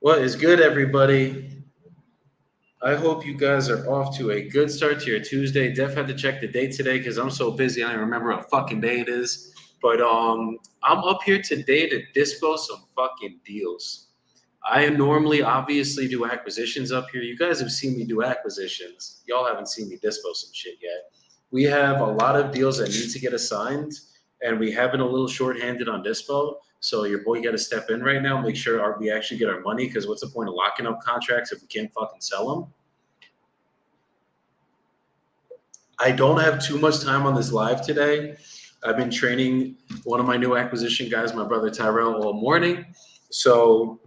What is good, everybody? I hope you guys are off to a good start to your Tuesday. Def had to check the date today because I'm so busy I don't even remember what fucking day it is. But I'm up here today to dispo some fucking deals. I normally obviously do acquisitions up here. You guys have seen me do acquisitions. Y'all haven't seen me dispo some shit yet. We have a lot of deals that need to get assigned, and we have been a little short-handed on dispo. So your boy got to step in right now, make sure we actually get our money. Because what's the point of locking up contracts if we can't fucking sell them? I don't have too much time on this live today. I've been training one of my new acquisition guys, my brother Tyrell, all morning. So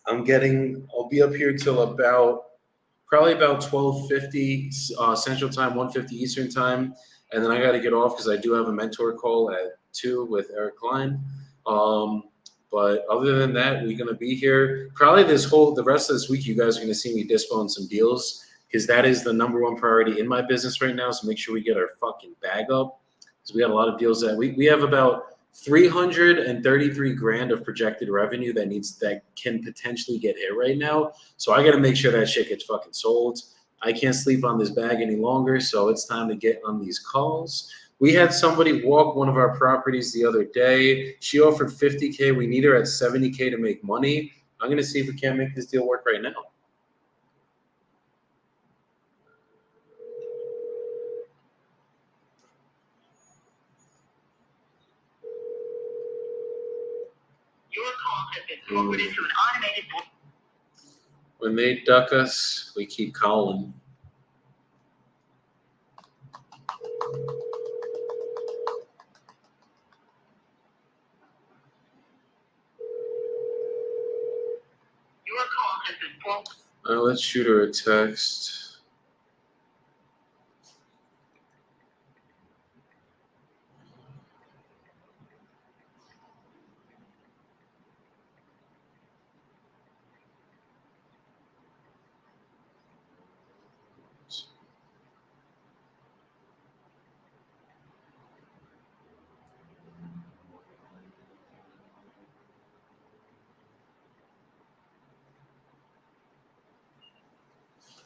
I'll be up here till probably about 12:50 Central Time, 1:50 Eastern Time. And then I got to get off because I do have a mentor call at 2 with Eric Klein. But other than that, we're going to be here. Probably the rest of this week, you guys are going to see me dispo on some deals because that is the number one priority in my business right now. So make sure we get our fucking bag up because we got a lot of deals that we have about 333 grand of projected revenue that can potentially get hit right now. So I got to make sure that shit gets fucking sold. I can't sleep on this bag any longer. So it's time to get on these calls. We had somebody walk one of our properties the other day. She offered 50K. We need her at 70K to make money. I'm going to see if we can't make this deal work right now. Your call has been forwarded to an automated voice. When they duck us, we keep calling. Your call has been forwarded. Let's shoot her a text.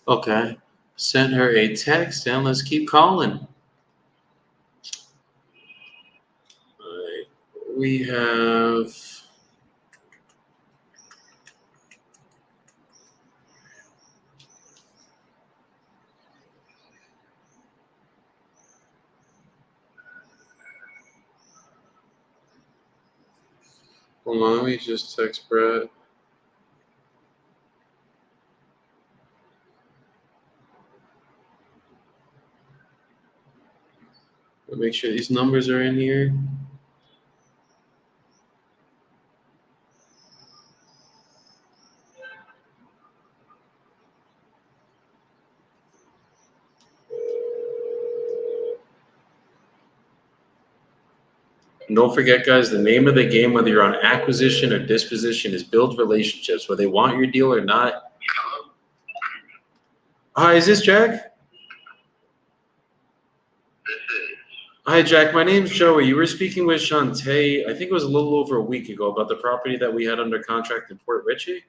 Okay, sent her a text and let's keep calling. All right, we have. Hold on, let me just text Brett. Make sure these numbers are in here. And don't forget, guys, the name of the game, whether you're on acquisition or disposition, is build relationships, whether they want your deal or not. Hi, is this Jack? Hi, Jack. My name's Joey. You were speaking with Shantae, I think it was a little over a week ago, about the property that we had under contract in Port Richey.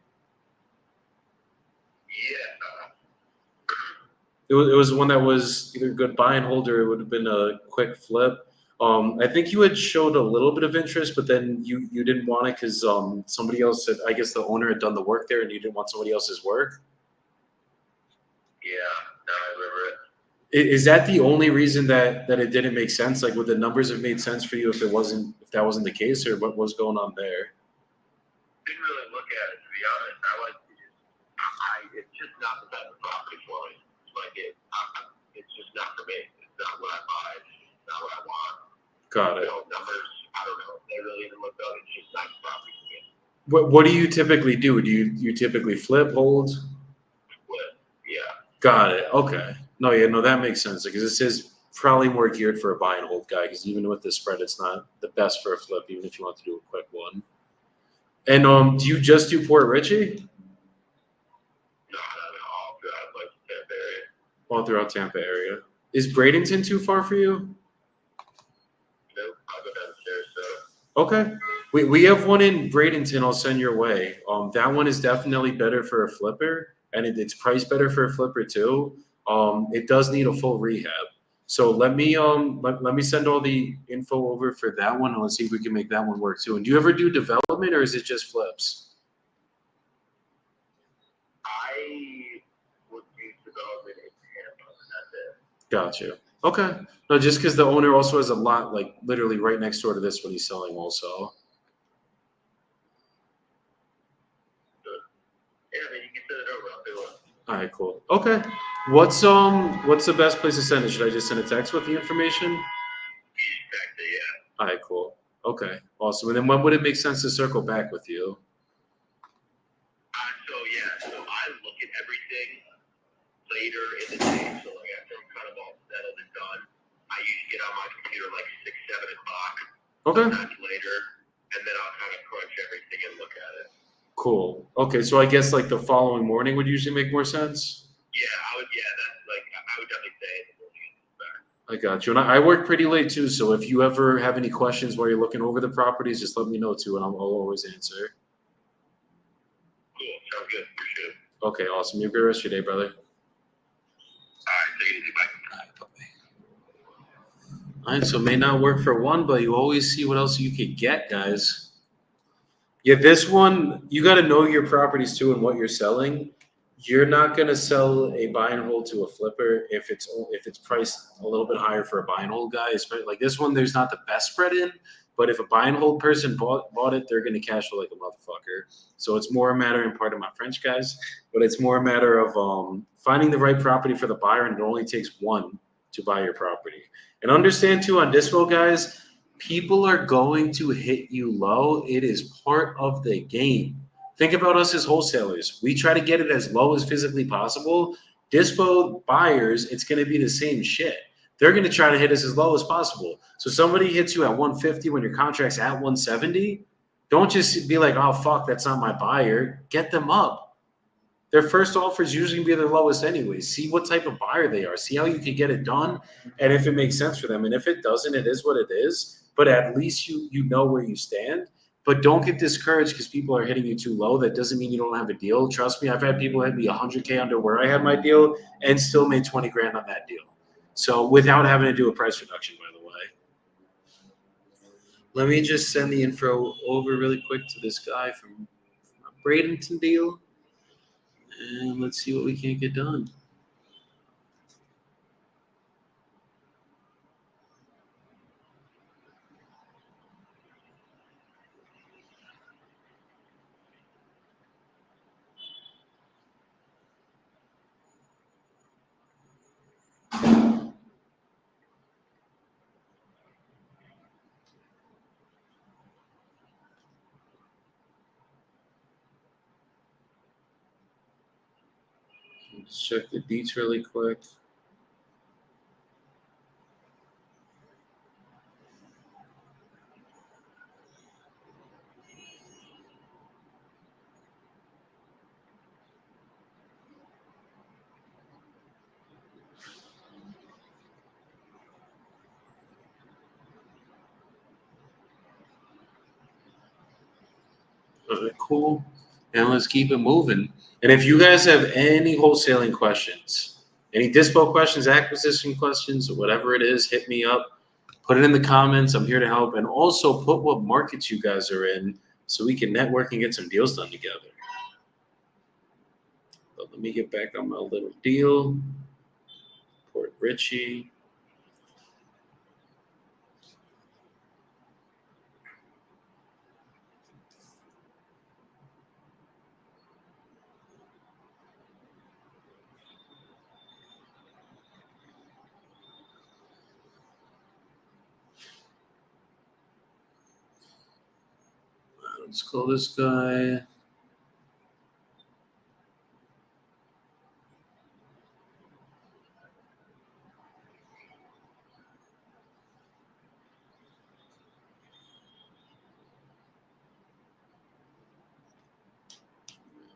It was one that was either good buy and hold or it would have been a quick flip. I think you had showed a little bit of interest, but then you didn't want it because somebody else had, I guess the owner had done the work there and you didn't want somebody else's work. Yeah, no, I remember it. Is that the only reason that it didn't make sense? Like, would the numbers have made sense for you if that wasn't the case, or what was going on there? Didn't really look at it, to be honest. It's just not the type of property for me. It's just not for me. It's not what I buy. It's not what I want. Got it. Numbers, I don't know. They really even look good. It's just not the property for me. What do you typically do? Do you typically flip, hold? Flip, yeah. Got it. Okay. No, that makes sense because this is probably more geared for a buy and hold guy. Because even with the spread, it's not the best for a flip, even if you want to do a quick one. And do you just do Port Richey? No, all throughout like Tampa area. All throughout Tampa area. Is Bradenton too far for you? Nope, I'll go downstairs. Okay. We have one in Bradenton. I'll send your way. That one is definitely better for a flipper, and it's priced better for a flipper too. It does need a full rehab. So let me send all the info over for that one, and let's see if we can make that one work too. And do you ever do development, or is it just flips? I would do development in Tampa, and that's it. Gotcha. Okay. No, just because the owner also has a lot like literally right next door to this one he's selling also. Yeah, I mean, you can send it over. I'll do it. All right, cool. Okay. What's the best place to send it? Should I just send a text with the information? Exactly, yeah. All right, cool. Okay, awesome. And then when would it make sense to circle back with you? So I look at everything later in the day. So like after I'm kind of all settled and done, I usually get on my computer like 6, 7 o'clock. Okay, Sometimes later, and then I'll kind of crunch everything and look at it. cool. Okay, so I guess like the following morning would usually make more sense. Yeah, that's like I would definitely say in the morning is better. I got you. And I work pretty late too, so if you ever have any questions while you're looking over the properties, just let me know too, and I'll always answer. Cool, sounds good. Appreciate it. Okay, awesome. You have a great rest of your day, brother. All right, take it easy. Bye. All right, bye. All right, so it may not work for one, but you always see what else you could get, guys. Yeah, this one, you got to know your properties too and what you're selling. You're not going to sell a buy and hold to a flipper if it's priced a little bit higher for a buy and hold guy. Especially like this one, there's not the best spread in, but if a buy and hold person bought it, they're going to cash flow like a motherfucker. So it's more a matter, and part of my French guys, but it's more a matter of finding the right property for the buyer, and it only takes one to buy your property. And understand too on Dispo, guys, people are going to hit you low. It is part of the game. Think about us as wholesalers. We try to get it as low as physically possible. Dispo buyers, it's going to be the same shit. They're going to try to hit us as low as possible. So somebody hits you at 150 when your contract's at 170. Don't just be like, oh, fuck, that's not my buyer. Get them up. Their first offer is usually going to be their lowest anyway. See what type of buyer they are. See how you can get it done and if it makes sense for them. And if it doesn't, it is what it is. But at least you know where you stand. But don't get discouraged because people are hitting you too low. That doesn't mean you don't have a deal. Trust me, I've had people hit me 100K under where I had my deal and still made 20 grand on that deal. So without having to do a price reduction, by the way. Let me just send the info over really quick to this guy from a Bradenton deal. And let's see what we can get done. Let's check the deets really quick. All right, cool. And let's keep it moving. And if you guys have any wholesaling questions, any dispo questions, acquisition questions, or whatever it is, hit me up. Put it in the comments. I'm here to help. And also put what markets you guys are in so we can network and get some deals done together. But let me get back on my little deal. Port Richey. Let's call this guy.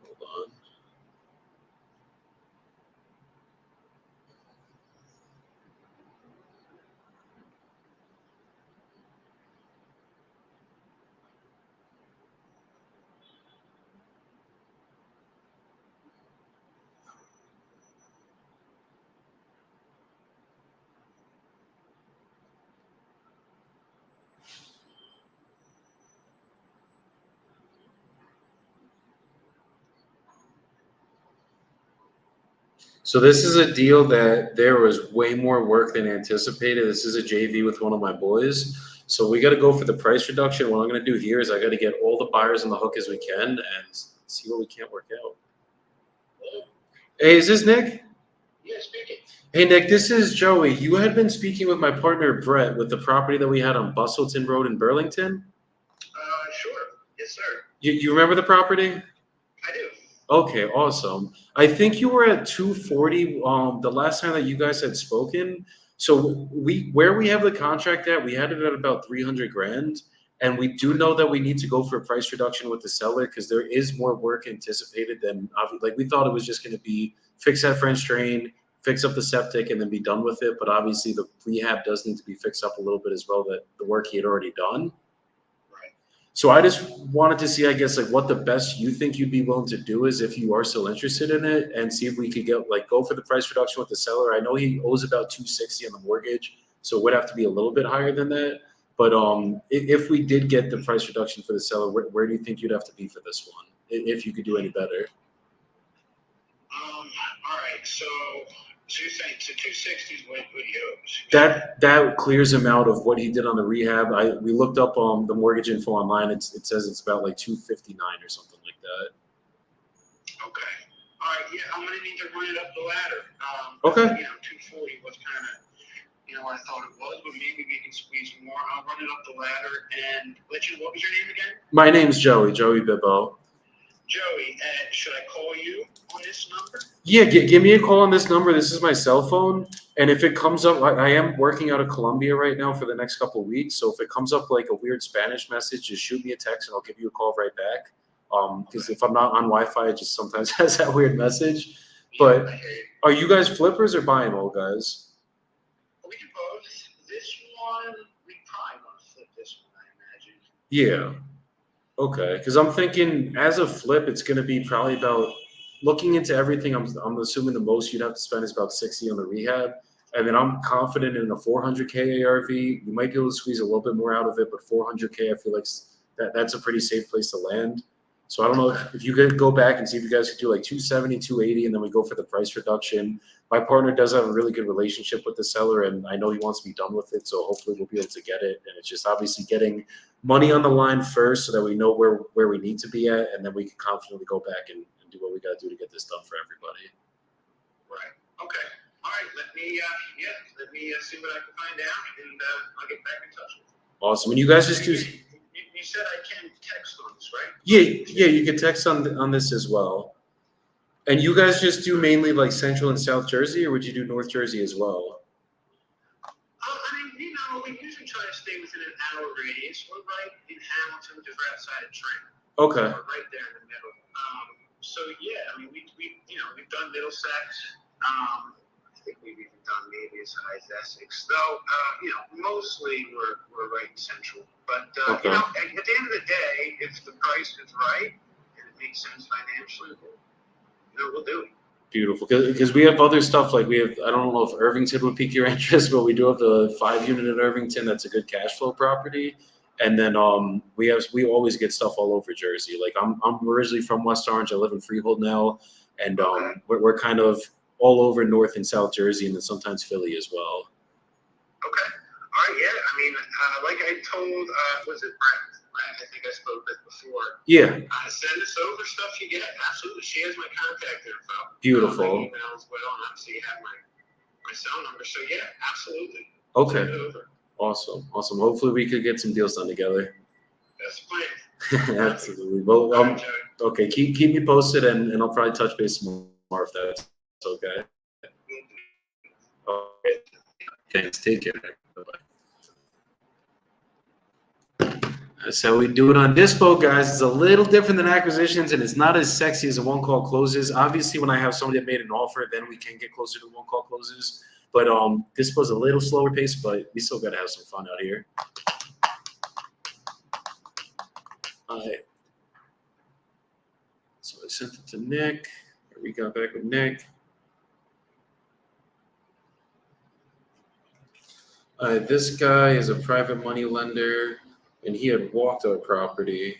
Hold on. So this is a deal that there was way more work than anticipated. This is a JV with one of my boys. So we got to go for the price reduction. What I'm going to do here is I got to get all the buyers on the hook as we can and see what we can't work out. Hey, is this Nick? Yeah, speaking. Hey, Nick, this is Joey. You had been speaking with my partner, Brett, with the property that we had on Bustleton Road in Burlington. Sure. Yes, sir. You remember the property? I do. Okay, awesome. I think you were at 240 the last time that you guys had spoken. So where we have the contract at, we had it at about 300 grand. And we do know that we need to go for a price reduction with the seller because there is more work anticipated than like we thought it was just going to be fix that French drain, fix up the septic, and then be done with it. But obviously the rehab does need to be fixed up a little bit as well, that the work he had already done. So I just wanted to see, I guess, like what the best you think you'd be willing to do is if you are still interested in it, and see if we could get like go for the price reduction with the seller. I know he owes about 260 on the mortgage, so it would have to be a little bit higher than that. But if we did get the price reduction for the seller, where do you think you'd have to be for this one, if you could do any better? All right. So you're saying 260 is what he owes? That clears him out of what he did on the rehab. We looked up the mortgage info online. It says it's about like 259 or something like that. Okay. All right. Yeah, I'm gonna need to run it up the ladder. Okay. 240 was kind of what I thought it was, but maybe we can squeeze more. I'll run it up the ladder and let you. What was your name again? My name's Joey Bibbo. Joey, should I call you on this number? Yeah, give me a call on this number. This is my cell phone. And if it comes up, I am working out of Colombia right now for the next couple of weeks. So if it comes up like a weird Spanish message, just shoot me a text and I'll give you a call right back. Because if I'm not on Wi-Fi, it just sometimes has that weird message. But are you guys flippers or buy and hold guys? We do both. This one, we probably want to flip this one, I imagine. Yeah. Okay. Because I'm thinking as a flip, it's going to be probably about looking into everything. I'm assuming the most you'd have to spend is about 60 on the rehab. And then I'm confident in a 400K ARV. You might be able to squeeze a little bit more out of it, but 400K, I feel like that's a pretty safe place to land. So I don't know if you could go back and see if you guys could do like 270, 280, and then we go for the price reduction. My partner does have a really good relationship with the seller, and I know he wants to be done with it. So hopefully we'll be able to get it. And it's just obviously getting money on the line first so that we know where we need to be at, and then we can confidently go back and do what we got to do to get this done for everybody. Right. Okay. All right. Let me see what I can find out, and I'll get back in touch with you. Awesome. And you guys just do. You said I can text on this, right? Yeah, you can text on this as well. And you guys just do mainly like Central and South Jersey, or would you do North Jersey as well? We usually try to stay within an hour radius. We're right in Hamilton, just right outside of Trenton. Okay. We're right there in the middle. So yeah, I mean, we've done Middlesex. I think we've even done maybe as high as Essex. Though, mostly we're right in Central. But okay. At the end of the day, if the price is right and it makes sense financially, we'll do it. Beautiful, because we have other stuff like we have. I don't know if Irvington would pique your interest, but we do have the 5-unit in Irvington. That's a good cash flow property, and then we always get stuff all over Jersey. Like I'm originally from West Orange. I live in Freehold now, and we're kind of all over North and South Jersey, and then sometimes Philly as well. Okay. All right. Yeah. I mean, like I told, was it Brent? I think I spoke with before. Yeah. Send us over stuff you get. Absolutely. She has my contact info. Beautiful. My email as well, and obviously you have my cell number. So yeah, absolutely. Okay. Send it over. Awesome. Hopefully we could get some deals done together. That's the plan. Absolutely. Well, okay. Keep me posted, and I'll probably touch base more if that's okay. Okay. Thanks. Take care. Bye-bye. That's how we do it on Dispo, guys. It's a little different than acquisitions, and it's not as sexy as a one-call closes. Obviously, when I have somebody that made an offer, then we can get closer to one-call closes. But Dispo's a little slower pace, but we still got to have some fun out here. All right. So I sent it to Nick. We got back with Nick. This guy is a private money lender, and he had walked our property.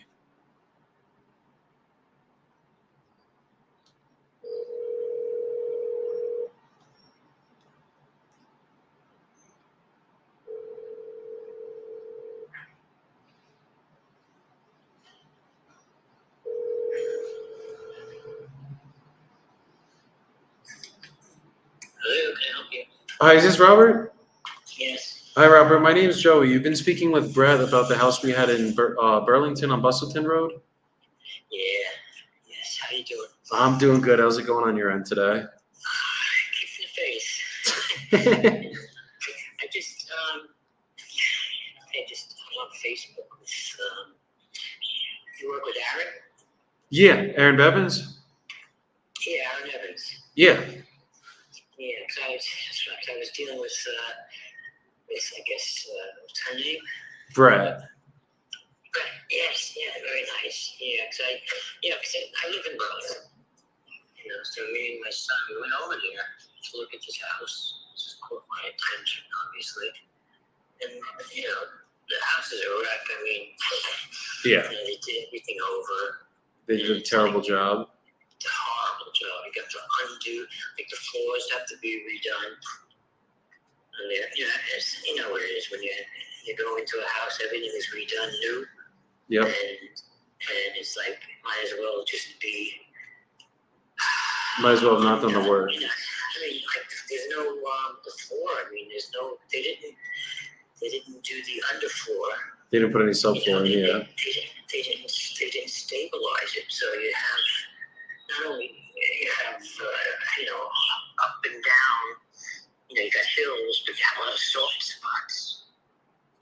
Hi, is this Robert? Yes. Hi, Robert. My name's Joey. You've been speaking with Brett about the house we had in Burlington on Bustleton Road. Yeah. Yes. How you doing? I'm doing good. How's it going on your end today? Kick in the face. I just I'm on Facebook with you work with Aaron? Yeah, Aaron Bevins? Yeah, Aaron Evans. Yeah. Yeah, because I was dealing with I guess what's her name? Brett. But yes, yeah, very nice. Yeah, because I live in Burlington. You know, so me and my son we went over there to look at this house. Just caught my attention, obviously. And you know, the house is a wreck. I mean, Yeah. you know, they did everything over. They did a terrible job. It's a horrible job. You got to undo, like the floors have to be redone. And you know what it is when you go into a house, everything is redone new. Yep. And it's like might as well just be. Might as well have not done the work. You know, I mean, like there's no the floor. I mean, there's no. They didn't do the underfloor. They didn't put any subfloor in, yeah. They didn't stabilize it. So you have not only you have up and down. You know, you got hills, but you have a lot of soft spots.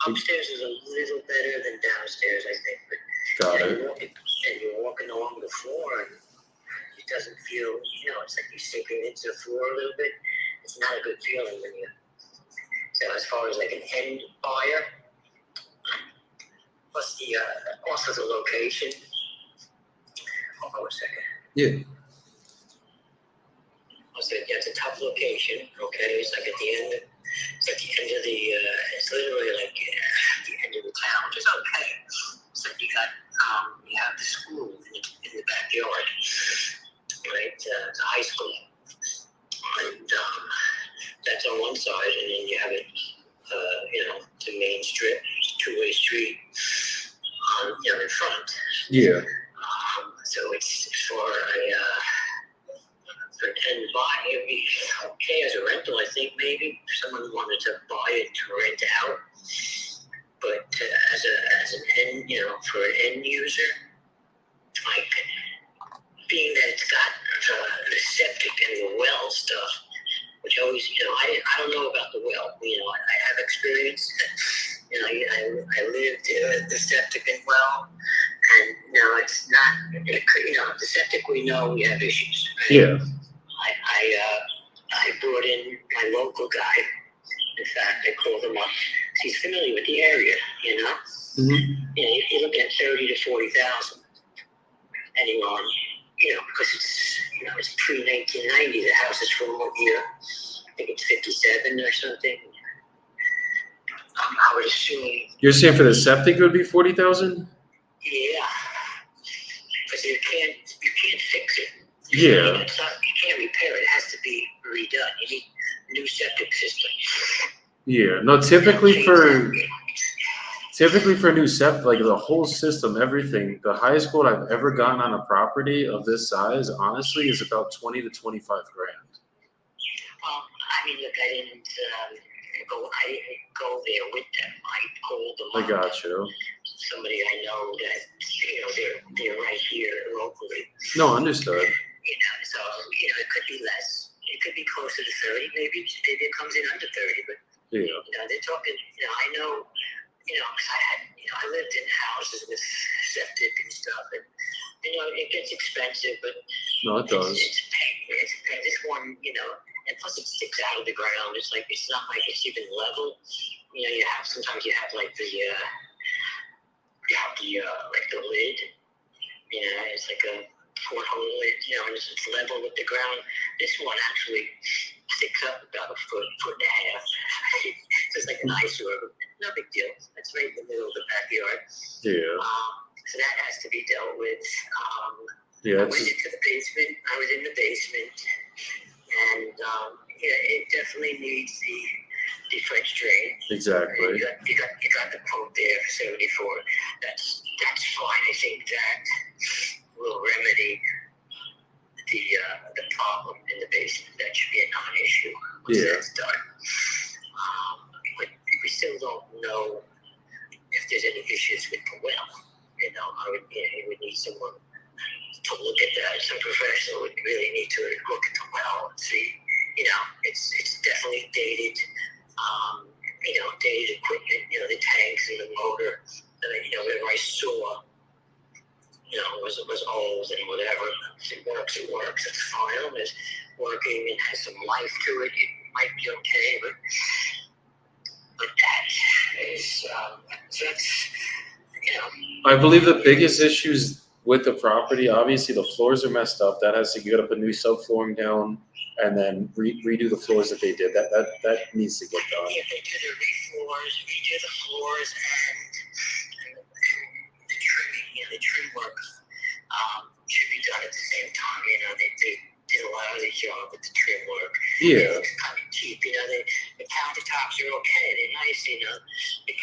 Upstairs is a little better than downstairs, I think. But Got it. you're walking along the floor, and it doesn't feel. You know, it's like you're sinking into the floor a little bit. It's not a good feeling when you. So as far as like an end buyer, plus the also the location. Hold on a second. Yeah. So it's a tough location. Okay, it's like at the end. It's at the end of the. It's literally like at the end of the town, which is okay. It's like you got you have the school in the backyard, right? The high school, and that's on one side, and then you have it. The main strip, two-way street, in front. Yeah. So it's for an end buy. It'd be okay as a rental, I think maybe if someone wanted to buy it to rent out. But as an end, for an end user, like being that it's got the septic and the well stuff. Which always, I don't know about the well. I have experience. I lived the septic and well, and no, it's not. The septic we know we have issues. Right? Yeah. I brought in my local guy. In fact, I called him up. He's familiar with the area. Mm-hmm. You're looking at 30 to 40,000, depending on. Because it's pre-1990. The house is from what year? I think it's 57 or something. I would assume. You're saying for the septic it would be 40,000? Yeah, because you can't fix it. Yeah. You can't repair it. It has to be redone. You need a new septic system. Yeah. No, typically for a new septic, like the whole system, everything, the highest quote I've ever gotten on a property of this size, honestly, is about 20 to 25 grand. I mean, look, I didn't go there with them. I called them. I got you. Somebody I know that they're right here locally. No, understood. So it could be less. It could be closer to 30. Maybe it comes in under 30. But Yeah. they're talking. I know. I lived in houses with septic and stuff, and it gets expensive, but No, it does. It's paid. This one, and plus it sticks out of the ground. It's not like it's even level. Sometimes you have like the like the lid. It's like a porthole lid. And it's level with the ground. This one actually sticks up about a foot and a half. It's like an eyesore. No big deal. That's right in the middle of the backyard. Yeah. So that has to be dealt with. Yeah. I went into the basement. I was in the basement, and it definitely needs the French drain. Exactly. You got the quote there for 74. That's fine. I think that will remedy the problem in the basement. That should be a non-issue once that's done. some professional would really need to look at the well and see, it's definitely dated, dated equipment, the tanks and the motor, whatever I saw, was old and whatever. If it works, it's fine. It's working and has some life to it, it might be okay, but that is, so that's, I believe the biggest issues with the property, obviously the floors are messed up. That has to, you gotta put new subflooring down and then redo the floors that they did. That needs to get done. If they do the redo the floors and the trimming, the trim work should be done at the same time. They did a lot of the job with the trim work. Yeah. It's kind of cheap, the countertops are okay. They're nice, the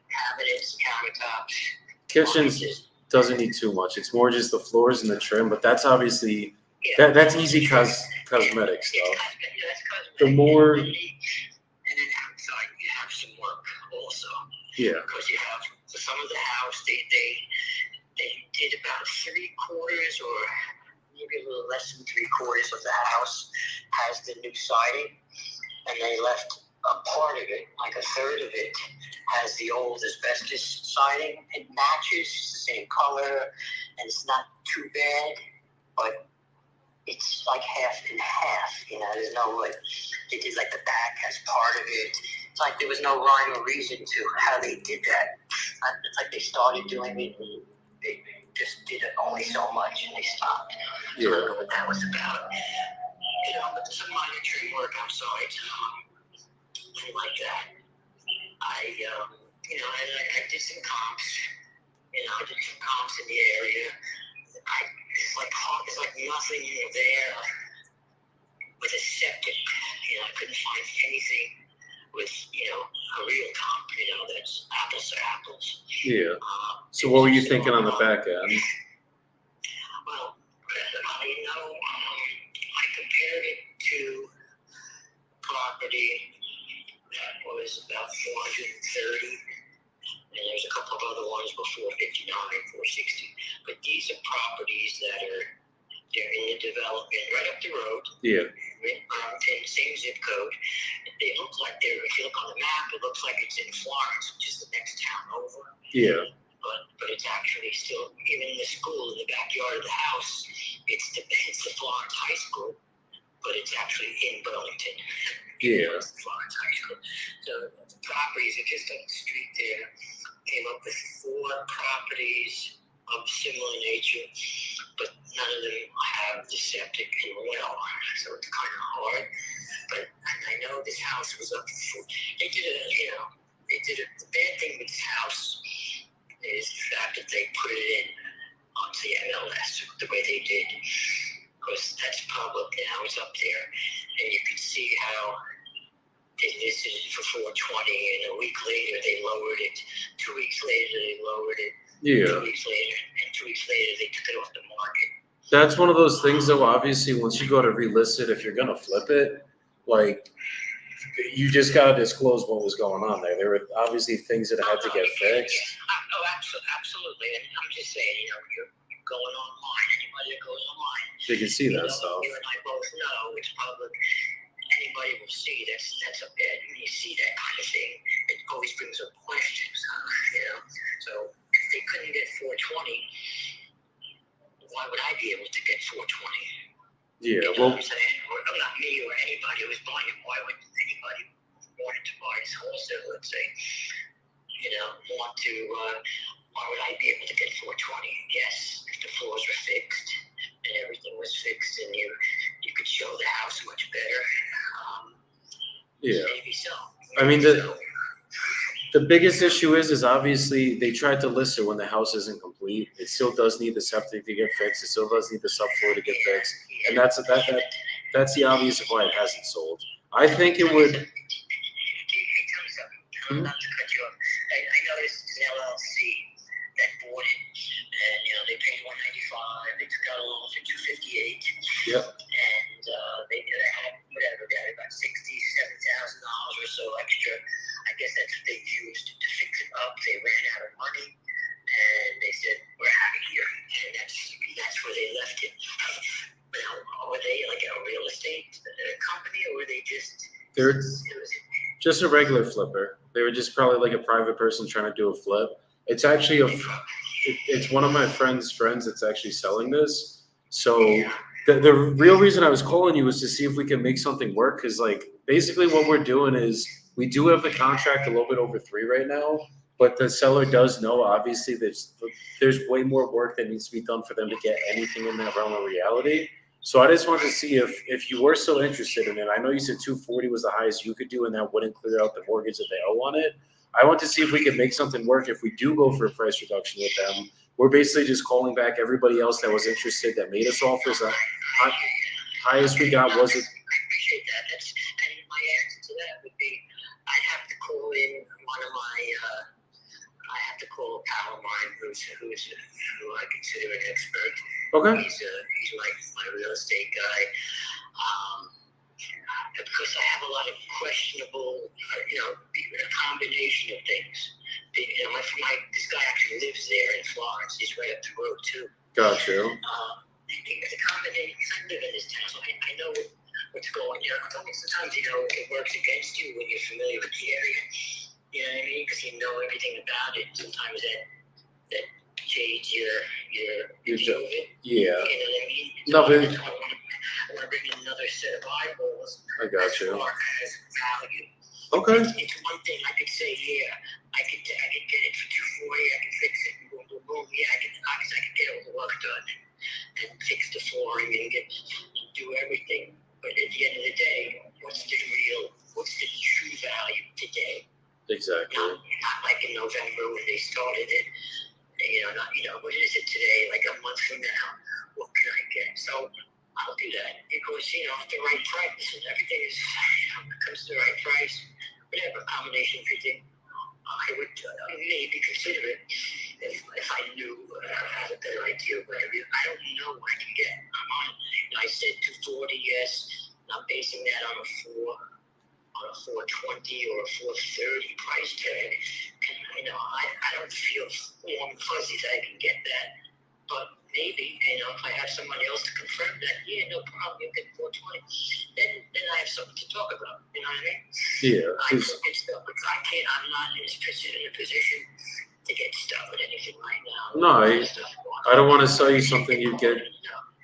cabinets, countertops. Kitchens doesn't need too much. It's more just the floors and the trim, but that's obviously, that's easy cosmetic stuff. That's cosmetic. The more, and then outside you have some work also. yeah. Because you have some of the house, they did about 3/4 or maybe a little less than 3/4 of the house has the new siding, and they left a part of it, like a third of it, has the old asbestos siding. It matches, it's the same color, and it's not too bad, but it's like half and half. There's no they did like the back has part of it. It's like there was no rhyme or reason to how they did that. It's like they started doing it and they just did it only so much and they stopped. Yeah. I don't know what that was about. But there's some minor tree work outside. And like that. I did some comps. I did some comps in the area. It's like nothing there with a septic. I couldn't find anything with, a real comp, that's apples to apples. Yeah. So what were you thinking on the back end? Well, I compared it to property that was about 430, and there's a couple of other ones before 59, 460. But these are properties that they're in the development right up the road. Yeah. Same zip code. They look like if you look on the map, it looks like it's in Florence, which is the next town over. Yeah. But it's actually still, even the school in the backyard of the house, it's the Florence High School, but it's actually in Burlington. Yeah. It's the Florence High School. So the properties are just up the street there. Came up with 4 properties of similar nature, but none of them have the septic and well, so it's kind of hard. But I know this house was up for, the bad thing with this house is the fact that they put it in onto the MLS the way they did, because that's public now, it's up there, and you can see how they listed it for 420, and a week later they lowered it. 2 weeks later they lowered it. Yeah. 2 weeks later, and 2 weeks later they took it off the market. That's one of those things though, obviously, once you go to relist it, if you're gonna flip it, you just gotta disclose what was going on there. There were obviously things that had to get fixed. Oh, absolutely. And I'm just saying, you're going online. Anybody that goes online, They can see that stuff. You and I both know it's public. Anybody will see that's a bad. When you see that kind of thing, it always brings up questions. So if they couldn't get 420, why would I be able to get 420? Yeah. You know Well. what I'm saying? Or not me or anybody who was buying it. Why would anybody want to buy this wholesale? Let's say, why would I be able to get 420? Yes, if the floors were fixed and everything was fixed, and you could show the house much better. Yeah. Maybe so. I mean, the biggest issue is obviously they tried to list it when the house isn't complete. It still does need the septic to get fixed. It still does need the subfloor to get fixed, and that's the obvious of why it hasn't sold. I think it would. Tell me something. Not to cut you off. I noticed it's an LLC that bought it, and they paid $195. They took out a loan for $258. Yep. And they had whatever. They had about $67,000 or so extra. I guess that's what they used to fix it up. They ran out of money, and they said, "We're out of here." And that's that's where they left it. Now, were they like a real estate company, or were they just? They're It was, just a regular flipper. They were just probably like a private person trying to do a flip. It's actually it's one of my friend's friends that's actually selling this. So the real reason I was calling you was to see if we can make something work. Cause like basically what we're doing is we do have the contract a little bit over 3 right now, but the seller does know obviously there's way more work that needs to be done for them to get anything in that realm of reality. So I just wanted to see if you were still interested in it. I know you said 240 was the highest you could do, and that wouldn't clear out the mortgage that they owe on it. I want to see if we can make something work. If we do go for a price reduction with them, we're basically just calling back everybody else that was interested that made us offers. The highest we got was it. I appreciate that. And my answer to that would be, I'd have to call in one of my. I have to call a pal of mine who I consider an expert. Okay. He's my real estate guy. Because I have a lot of questionable, a combination of things. This guy actually lives there in Florence. He's right up the road too. Gotcha. It's a combination. I live in this town, so I know what's going on. Sometimes it works against you when you're familiar with the area. You know what I mean? Because you know everything about it. Sometimes that jades your view of it. Yeah. You know what I mean? No, but I want to bring in another set of eyeballs. I got as you. far as value. Okay. It's one thing I could say, I could get it for 240. I can fix it. Boom, boom, boom. Yeah, I could get all the work done and fix the flooring and do everything. But at the end of the day, what's the true value today? Exactly. Not like in November when they started it. What is it today? Like a month from now, what can I get? So I'll do that because the right price and everything is when it comes to the right price, whatever combination fitting, I would maybe consider it if I knew I had a better idea of whatever. I don't know what I can get. I said 240, yes. I'm basing that on a 420 or a 430 price tag. And, I don't feel warm and fuzzy that I can get that, but maybe, if I have somebody else to confirm that, no problem, you'll get 420. Then I have something to talk about. You know what I mean? Yeah. I look at stuff, but I'm not in a position to get stuck with anything right now. No, I don't want to sell you something you get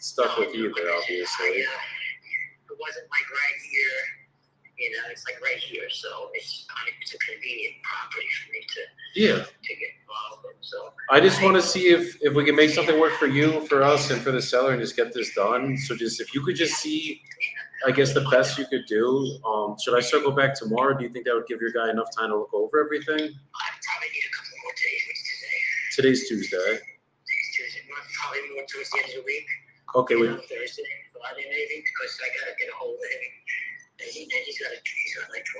stuck with either, obviously. It wasn't like right here. It's like right here, so it's a convenient property for me to get involved in. So I just want to see if we can make something work for you, for us, and for the seller, and just get this done. So just if you could just see, I guess the best you could do. Should I circle back tomorrow? Do you think that would give your guy enough time to look over everything? I probably need a couple more days. What's today? Today's Tuesday. Today's Tuesday. Probably more towards the end of the week. Okay. Thursday, Friday maybe, because I gotta get a hold of him. And he's got like 25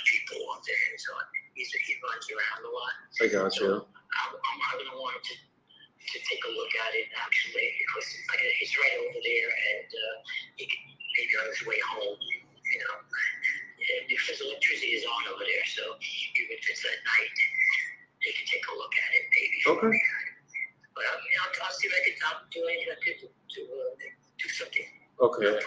people on there, so he runs around a lot. I got you. I'm gonna want him to take a look at it actually, because he's right over there, and he can maybe on his way home, and because electricity is on over there, so even if it's at night, they can take a look at it maybe. Okay. But I'll see if I'll do anything to do something. Okay.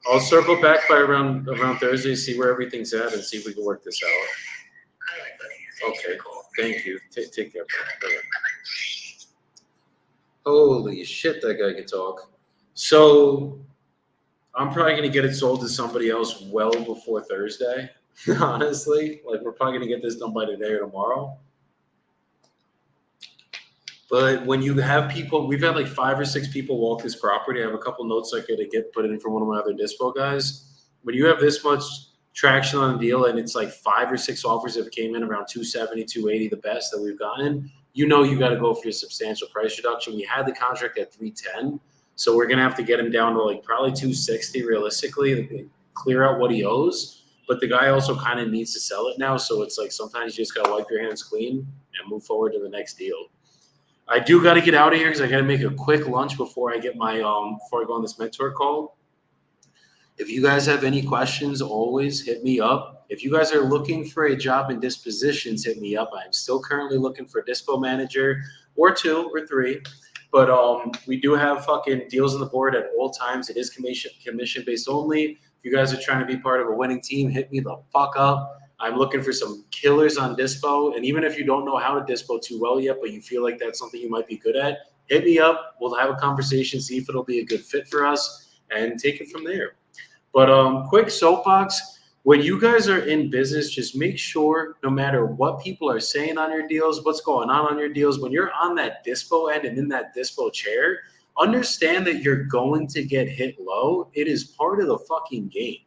I'll circle back by around Thursday, see where everything's at, and see if we can work this out. All right, buddy. Thanks for the call. Thank you. Take care. Bye. Holy shit, that guy can talk. So I'm probably going to get it sold to somebody else well before Thursday, honestly. Like, we're probably going to get this done by today or tomorrow. But when you have people, we've had like 5 or 6 people walk this property. I have a couple notes I could get put in from one of my other dispo guys. When you have this much traction on a deal and it's like 5 or 6 offers that came in around 270, 280, the best that we've gotten, you got to go for your substantial price reduction. We had the contract at 310, so we're going to have to get him down to like probably 260 realistically to clear out what he owes. But the guy also kind of needs to sell it now, so it's like sometimes you just got to wipe your hands clean and move forward to the next deal. I do got to get out of here because I got to make a quick lunch before I get my before I go on this mentor call. If you guys have any questions, always hit me up. If you guys are looking for a job in dispositions, hit me up. I'm still currently looking for a dispo manager or 2 or 3. But we do have fucking deals on the board at all times. It is commission based only. If you guys are trying to be part of a winning team, hit me the fuck up. I'm looking for some killers on Dispo. And even if you don't know how to Dispo too well yet, but you feel like that's something you might be good at, hit me up. We'll have a conversation, see if it'll be a good fit for us, and take it from there. But quick soapbox. When you guys are in business, just make sure no matter what people are saying on your deals, what's going on your deals, when you're on that Dispo end and in that Dispo chair, understand that you're going to get hit low. It is part of the fucking game.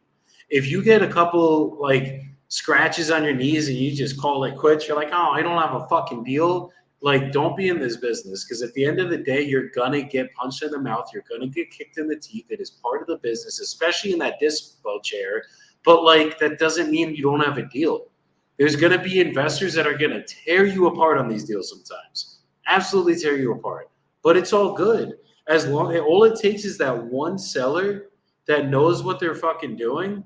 If you get a couple like scratches on your knees and you just call it quits, you're like, oh, I don't have a fucking deal. Like, don't be in this business, because at the end of the day, you're going to get punched in the mouth. You're going to get kicked in the teeth. It is part of the business, especially in that Dispo chair. But, like, that doesn't mean you don't have a deal. There's going to be investors that are going to tear you apart on these deals sometimes. Absolutely tear you apart. But it's all good. All it takes is that one seller that knows what they're fucking doing,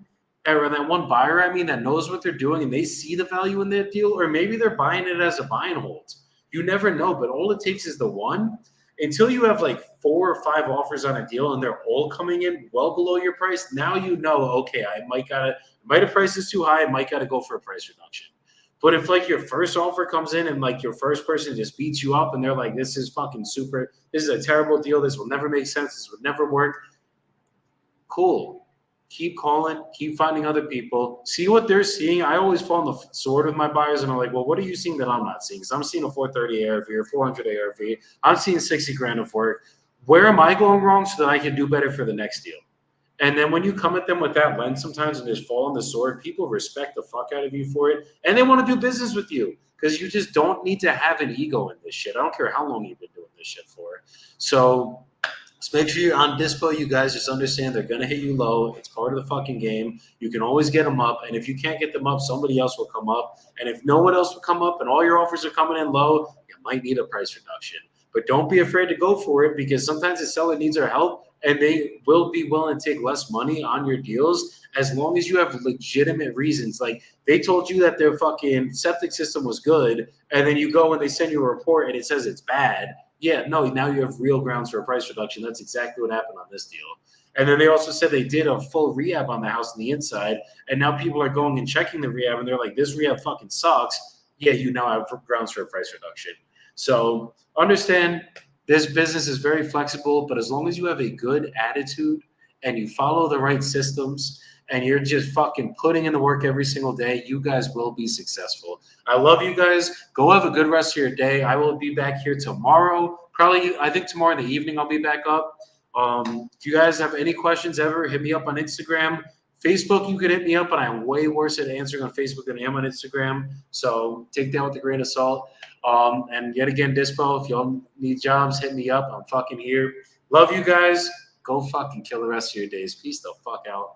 or that one buyer, that knows what they're doing, and they see the value in that deal, or maybe they're buying it as a buy and hold. You never know, but all it takes is the one. Until you have like 4 or 5 offers on a deal and they're all coming in well below your price, now you know, okay, I might have priced this too high, I might gotta go for a price reduction. But if like your first offer comes in and like your first person just beats you up and they're like, this is fucking super, this is a terrible deal, this will never make sense, this would never work, cool. Keep calling, keep finding other people, see what they're seeing. I always fall on the sword with my buyers and I'm like, well, what are you seeing that I'm not seeing? Because I'm seeing a 430 ARV or 400 ARV. I'm seeing 60 grand of work. Where am I going wrong so that I can do better for the next deal? And then when you come at them with that lens sometimes and just fall on the sword, people respect the fuck out of you for it. And they want to do business with you because you just don't need to have an ego in this shit. I don't care how long you've been doing this shit for. So just make sure you're on Dispo, you guys. Just understand they're going to hit you low. It's part of the fucking game. You can always get them up. And if you can't get them up, somebody else will come up. And if no one else will come up and all your offers are coming in low, you might need a price reduction. But don't be afraid to go for it, because sometimes the seller needs our help and they will be willing to take less money on your deals as long as you have legitimate reasons. Like they told you that their fucking septic system was good, and then you go and they send you a report and it says it's bad. Yeah, no, now you have real grounds for a price reduction. That's exactly what happened on this deal. And then they also said they did a full rehab on the house on the inside, and now people are going and checking the rehab, and they're like, this rehab fucking sucks. Yeah, you now have grounds for a price reduction. So understand this business is very flexible, but as long as you have a good attitude and you follow the right systems and you're just fucking putting in the work every single day, you guys will be successful. I love you guys. Go have a good rest of your day. I will be back here tomorrow. Probably, I think tomorrow in the evening I'll be back up. If you guys have any questions ever, hit me up on Instagram. Facebook, you can hit me up, but I'm way worse at answering on Facebook than I am on Instagram. So take that with a grain of salt. And yet again, Dispo, if y'all need jobs, hit me up. I'm fucking here. Love you guys. Go fucking kill the rest of your days. Peace the fuck out.